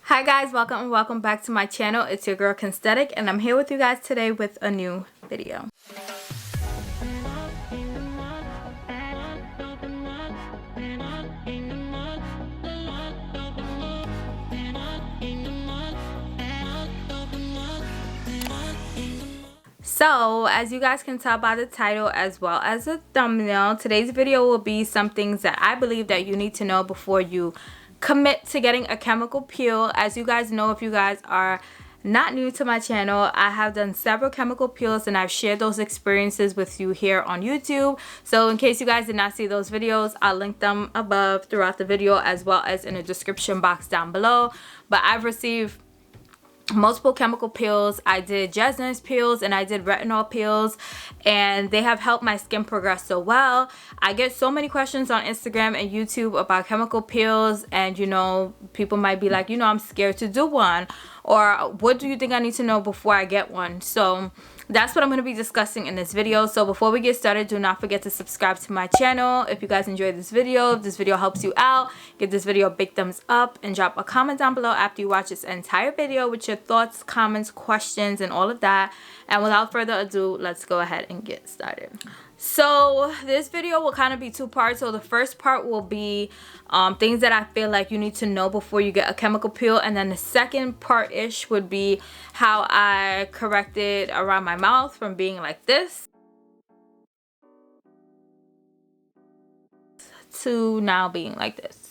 Hi guys, welcome back to my channel. It's your girl Kensthetic, and I'm here with you guys today with a new video. So, as you guys can tell by the title as well as the thumbnail, today's video will be some things that I believe that you need to know before you commit to getting a chemical peel. As you guys know, if you guys are not new to my channel, I have done several chemical peels and I've shared those experiences with you here on YouTube. So in case you guys did not see those videos, I'll link them above throughout the video as well as in the description box down below. But I've received multiple chemical peels. I did jasmine peels and I did retinol peels, and they have helped my skin progress so well. I get so many questions on Instagram and YouTube about chemical peels, and you know, people might be like, you know, I'm scared to do one, or what do you think I need to know before I get one? So that's what I'm going to be discussing in this video. So before we get started, do not forget to subscribe to my channel. If you guys enjoyed this video, if this video helps you out, give this video a big thumbs up and drop a comment down below after you watch this entire video with your thoughts, comments, questions, and all of that. And without further ado, let's go ahead and get started. So this video will kind of be two parts. So the first part will be things that I feel like you need to know before you get a chemical peel, and then the second part-ish would be how I corrected around my mouth from being like this to now being like this.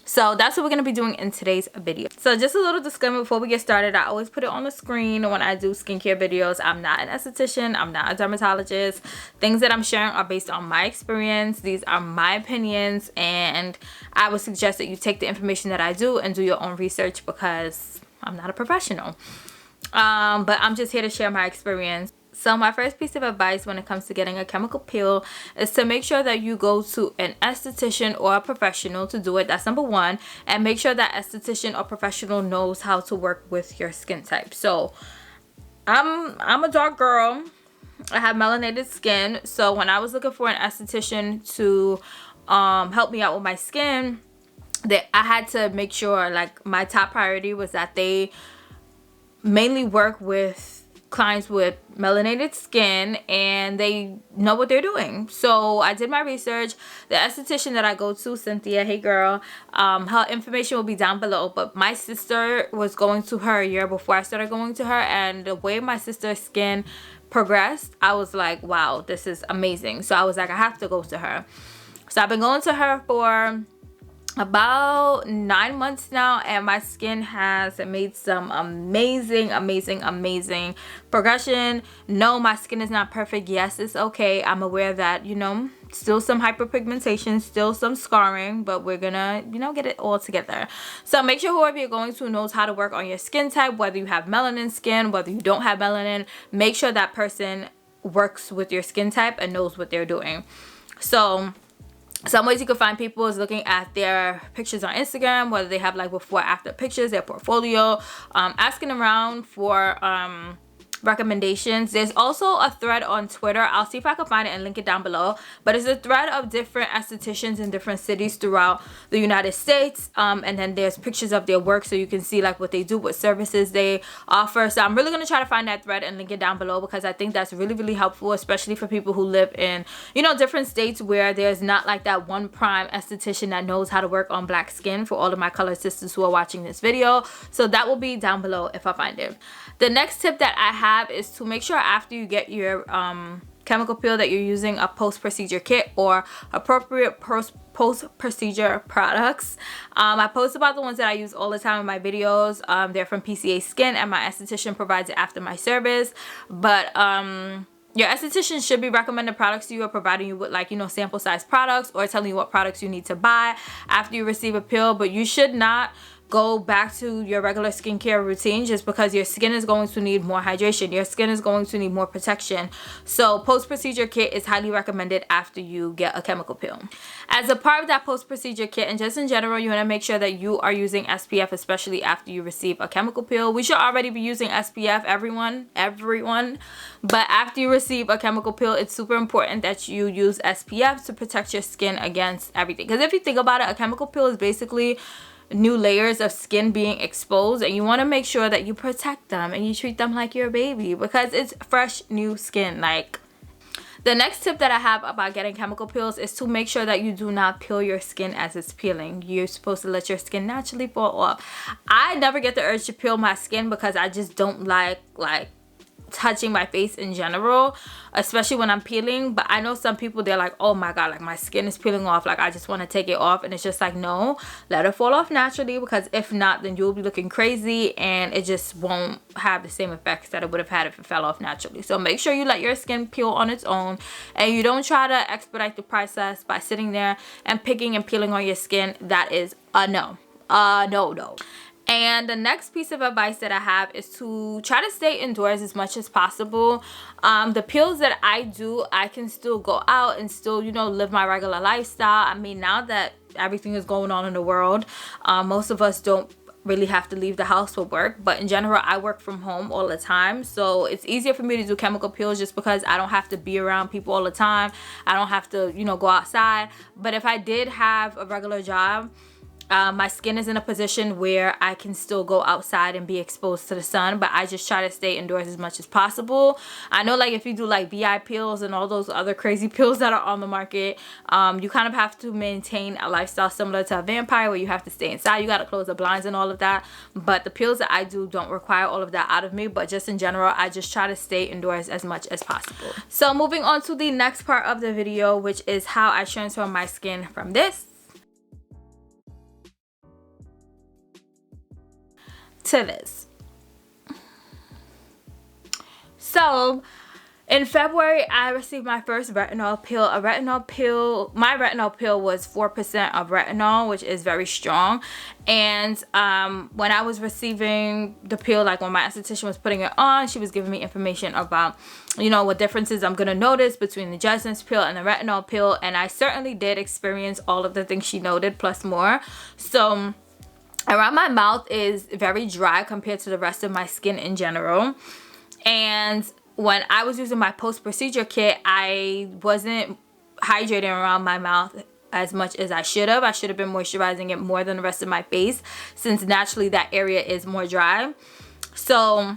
So that's what we're going to be doing in today's video. So just a little disclaimer before we get started. I always put it on the screen when I do skincare videos. I'm not an esthetician. I'm not a dermatologist. Things that I'm sharing are based on my experience. These are my opinions, and I would suggest that you take the information that I do and do your own research because I'm not a professional. But I'm just here to share my experience. So my first piece of advice when it comes to getting a chemical peel is to make sure that you go to an esthetician or a professional to do it. That's number one. And make sure that esthetician or professional knows how to work with your skin type. So I'm a dark girl. I have melanated skin. So when I was looking for an esthetician to help me out with my skin, I had to make sure, like, my top priority was that they mainly work with clients with melanated skin and they know what they're doing. So I did my research. The esthetician that I go to, Cynthia, hey girl, her information will be down below, but my sister was going to her a year before I started going to her, and the way my sister's skin progressed, I was like, wow, this is amazing. So I was like, I have to go to her. So I've been going to her for about 9 months now, and my skin has made some amazing progression. No, my skin is not perfect. Yes, it's okay. I'm aware that, you know, still some hyperpigmentation, still some scarring, but we're gonna, you know, get it all together. So make sure whoever you're going to knows how to work on your skin type, whether you have melanin skin, whether you don't have melanin. Make sure that person works with your skin type and knows what they're doing. So some ways you can find people is looking at their pictures on Instagram, whether they have like before after pictures, their portfolio, asking around for recommendations. There's also a thread on Twitter. I'll see if I can find it and link it down below, but it's a thread of different estheticians in different cities throughout the United States, and then there's pictures of their work so you can see like what they do, what services they offer. So I'm really going to try to find that thread and link it down below because I think that's really helpful, especially for people who live in, you know, different states where there's not like that one prime esthetician that knows how to work on black skin, for all of my colored sisters who are watching this video. So that will be down below if I find it. The next tip that I have is to make sure after you get your chemical peel that you're using a post-procedure kit or appropriate post-procedure products. I post about the ones that I use all the time in my videos. They're from PCA Skin, and my esthetician provides it after my service. But your esthetician should be recommending products to you or providing you with, like, you know, sample size products or telling you what products you need to buy after you receive a peel. But you should not go back to your regular skincare routine just because your skin is going to need more hydration. Your skin is going to need more protection. So post-procedure kit is highly recommended after you get a chemical peel. As a part of that post-procedure kit, and just in general, you want to make sure that you are using SPF, especially after you receive a chemical peel. We should already be using SPF, everyone. But after you receive a chemical peel, it's super important that you use SPF to protect your skin against everything. Because if you think about it, a chemical peel is basically new layers of skin being exposed, and you want to make sure that you protect them and you treat them like your baby because it's fresh new skin. Like, the next tip that I have about getting chemical peels is to make sure that you do not peel your skin as it's peeling. You're supposed to let your skin naturally fall off. I never get the urge to peel my skin because I just don't like touching my face in general, especially when I'm peeling. But I know some people, they're like, oh my god, like my skin is peeling off, like I just want to take it off. And it's just like, no, let it fall off naturally, because if not, then you'll be looking crazy and it just won't have the same effects that it would have had if it fell off naturally. So make sure you let your skin peel on its own, and you don't try to expedite the process by sitting there and picking and peeling on your skin. That is a no. No. And the next piece of advice that I have is to try to stay indoors as much as possible. The peels that I do, I can still go out and still, you know, live my regular lifestyle. I mean, now that everything is going on in the world, most of us don't really have to leave the house for work, but in general I work from home all the time, so it's easier for me to do chemical peels just because I don't have to be around people all the time. I don't have to, you know, go outside. But if I did have a regular job, my skin is in a position where I can still go outside and be exposed to the sun, but I just try to stay indoors as much as possible. I know, like, if you do like VI peels and all those other crazy peels that are on the market, you kind of have to maintain a lifestyle similar to a vampire where you have to stay inside, you got to close the blinds and all of that. But the peels that I do don't require all of that out of me, but just in general I just try to stay indoors as much as possible. So moving on to the next part of the video, which is how I transfer my skin from this to this. So in February, I received my first retinol pill. My retinol pill was 4% of retinol, which is very strong. And when I was receiving the pill, like when my esthetician was putting it on, she was giving me information about, you know, what differences I'm gonna notice between the Residency pill and the retinol pill. And I certainly did experience all of the things she noted plus more. So around my mouth is very dry compared to the rest of my skin in general. And when I was using my post-procedure kit, I wasn't hydrating around my mouth as much as I should have. I should have been moisturizing it more than the rest of my face, since naturally that area is more dry. So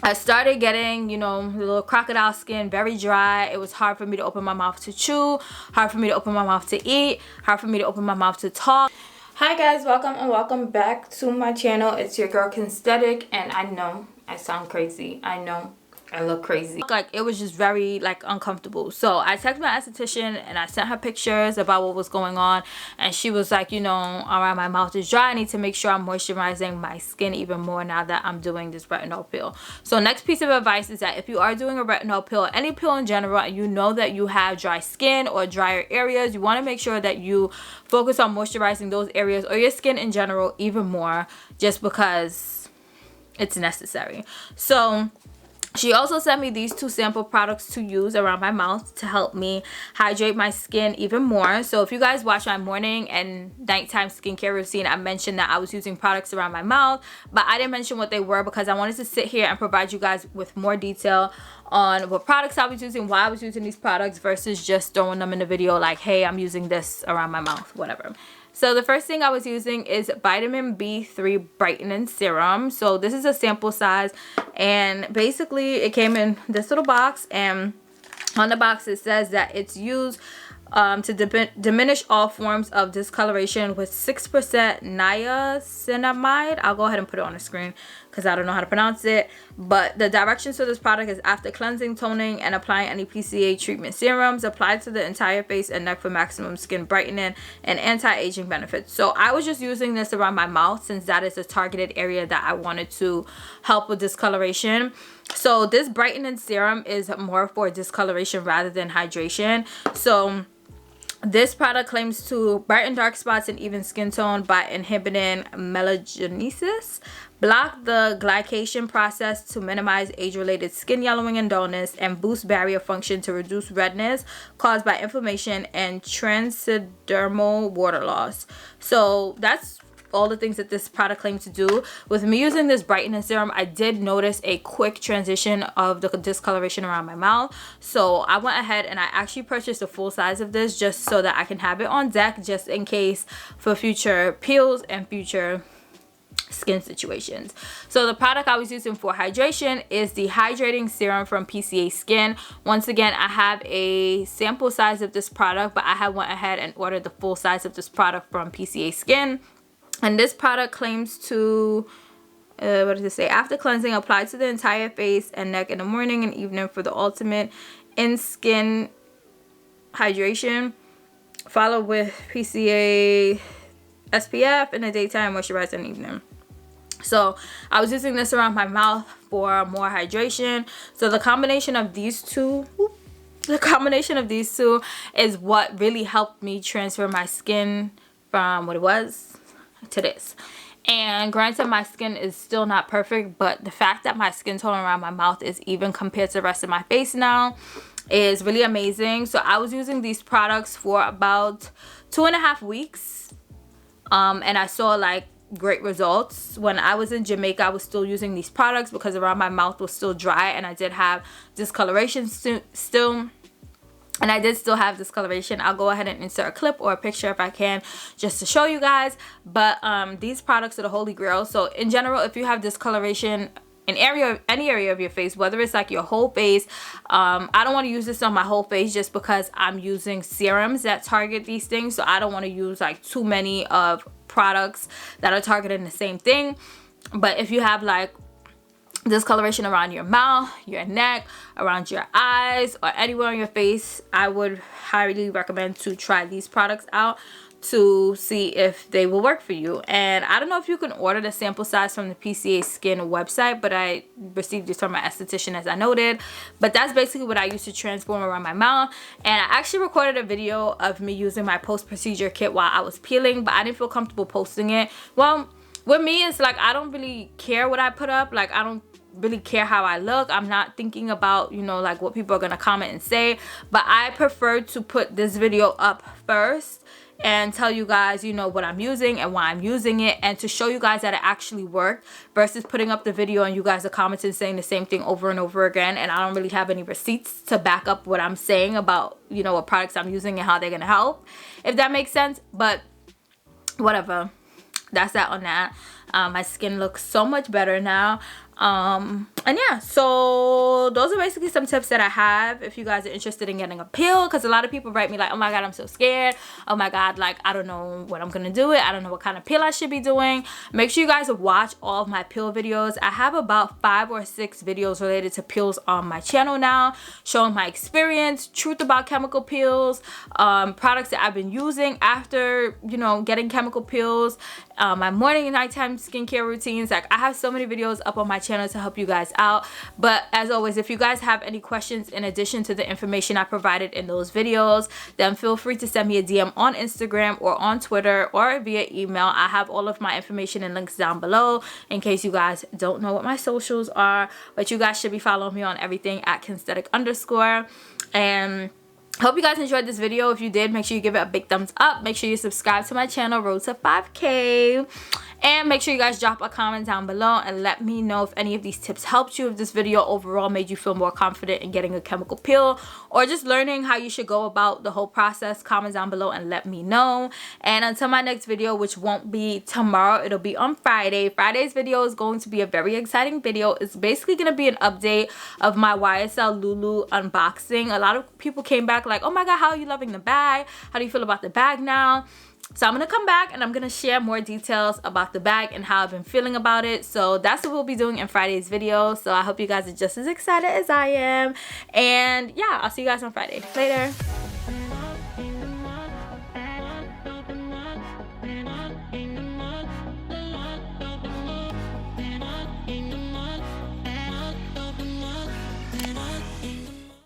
I started getting, you know, the little crocodile skin, very dry. It was hard for me to open my mouth to chew, hard for me to open my mouth to eat, hard for me to open my mouth to talk. Hi guys, welcome back to my channel. It's your girl Kensthetic, and I know I sound crazy. I know I look crazy. Like, it was just very like uncomfortable. So I texted my esthetician and I sent her pictures about what was going on, and she was like, you know, around my mouth is dry, I need to make sure I'm moisturizing my skin even more now that I'm doing this retinol pill. So next piece of advice is that if you are doing a retinol pill, any pill in general, and you know that you have dry skin or drier areas, you want to make sure that you focus on moisturizing those areas or your skin in general even more, just because it's necessary. So she also sent me these two sample products to use around my mouth to help me hydrate my skin even more. So if you guys watch my morning and nighttime skincare routine, I mentioned that I was using products around my mouth, but I didn't mention what they were because I wanted to sit here and provide you guys with more detail on what products I was using, why I was using these products, versus just throwing them in the video like, hey, I'm using this around my mouth, whatever. So the first thing I was using is Vitamin B3 Brightening Serum. So this is a sample size, and basically it came in this little box, and on the box it says that it's used to diminish all forms of discoloration with 6% niacinamide. I'll go ahead and put it on the screen because I don't know how to pronounce it. But the directions for this product is after cleansing, toning, and applying any PCA treatment serums, applied to the entire face and neck for maximum skin brightening and anti-aging benefits. So I was just using this around my mouth since that is a targeted area that I wanted to help with discoloration. So this brightening serum is more for discoloration rather than hydration. So this product claims to brighten dark spots and even skin tone by inhibiting melanogenesis, block the glycation process to minimize age-related skin yellowing and dullness, and boost barrier function to reduce redness caused by inflammation and transdermal water loss. So that's all the things that this product claims to do. With me using this brightening serum, I did notice a quick transition of the discoloration around my mouth. So I went ahead and I actually purchased a full size of this just so that I can have it on deck, just in case for future peels and future skin situations. So the product I was using for hydration is the Hydrating Serum from PCA Skin. Once again, I have a sample size of this product, but I have went ahead and ordered the full size of this product from PCA Skin. And this product claims to, what does it say? After cleansing, apply to the entire face and neck in the morning and evening for the ultimate in-skin hydration. Followed with PCA SPF in the daytime, moisturize in the evening. So I was using this around my mouth for more hydration. So the combination of these two is what really helped me transfer my skin from what it was to this. And granted, my skin is still not perfect, but the fact that my skin tone around my mouth is even compared to the rest of my face now is really amazing. So I was using these products for about 2.5 weeks, and I saw like great results. When I was in Jamaica, I was still using these products because around my mouth was still dry and I did have discoloration still. And I did still have discoloration. I'll go ahead and insert a clip or a picture if I can, just to show you guys. But these products are the holy grail. So in general, if you have discoloration in any area of your face, whether it's like your whole face, I don't want to use this on my whole face just because I'm using serums that target these things. So I don't want to use like too many of products that are targeting the same thing. But if you have like discoloration around your mouth, your neck, around your eyes, or anywhere on your face, I would highly recommend to try these products out to see if they will work for you. And I don't know if you can order the sample size from the PCA Skin website, but I received this from my esthetician as I noted. But that's basically what I used to transform around my mouth. And I actually recorded a video of me using my post-procedure kit while I was peeling, but I didn't feel comfortable posting it. Well, with me, it's like I don't really care what I put up. Like, I don't really care how I look. I'm not thinking about, you know, like what people are gonna comment and say. But I prefer to put this video up first and tell you guys, you know, what I'm using and why I'm using it, and to show you guys that it actually worked, versus putting up the video and you guys are commenting saying the same thing over and over again, and I don't really have any receipts to back up what I'm saying about, you know, what products I'm using and how they're gonna help, if that makes sense. But whatever, that's that on that. My skin looks so much better now. And yeah, so those are basically some tips that I have if you guys are interested in getting a peel, because a lot of people write me like, oh my god, I'm so scared, oh my god, like I don't know what I'm gonna do, I don't know what kind of peel I should be doing. Make sure you guys watch all of my peel videos. I have about 5 or 6 videos related to peels on my channel now, showing my experience, truth about chemical peels, products that I've been using after, you know, getting chemical peels, my morning and nighttime skincare routines. Like, I have so many videos up on my channel to help you guys out. But as always, if you guys have any questions in addition to the information I provided in those videos, then feel free to send me a DM on Instagram or on Twitter or via email. I have all of my information and links down below in case you guys don't know what my socials are, but you guys should be following me on everything at Kensthetic _. And hope you guys enjoyed this video. If you did, make sure you give it a big thumbs up. Make sure you subscribe to my channel, road to 5K. And make sure you guys drop a comment down below and let me know if any of these tips helped you, if this video overall made you feel more confident in getting a chemical peel or just learning how you should go about the whole process. Comment down below and let me know. And until my next video, which won't be tomorrow, it'll be on Friday. Friday's video is going to be a very exciting video. It's basically going to be an update of my YSL Lulu unboxing. A lot of people came back like, oh my god, how are you loving the bag? How do you feel about the bag now? So I'm going to come back and I'm going to share more details about the bag and how I've been feeling about it. So that's what we'll be doing in Friday's video. So I hope you guys are just as excited as I am. And yeah, I'll see you guys on Friday. Later.